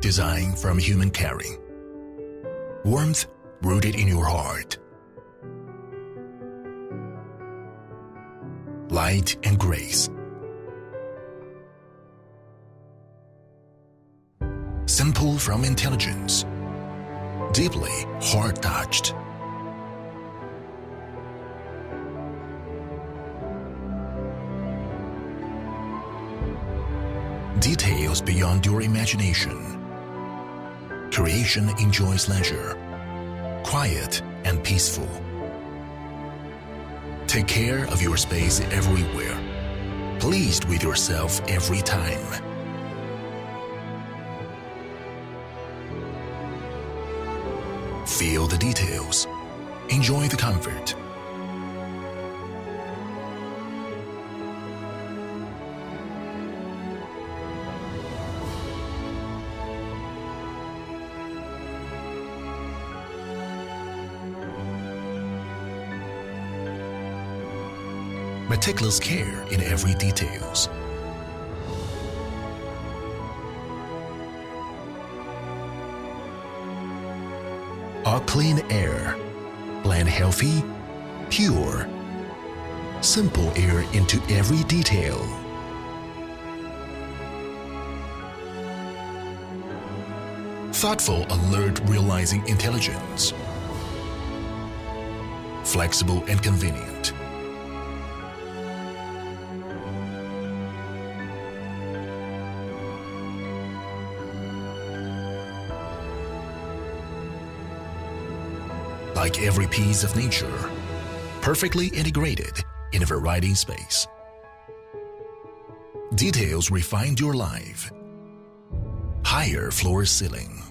Design from human caring. Warmth rooted in your heart. Light and grace. Simple from intelligence. Deeply heart-touched. Details beyond your imagination. Creation enjoys leisure, quiet and peaceful. Take care of your space everywhere. Pleased with yourself every time. Feel the details. Enjoy the comfort. Meticulous care in every details. Our clean air, blend healthy, pure, simple air into every detail. Thoughtful, alert, realizing intelligence. Flexible and convenient. Like every piece of nature, perfectly integrated in a variety space. Details refined your life. Higher floor ceiling.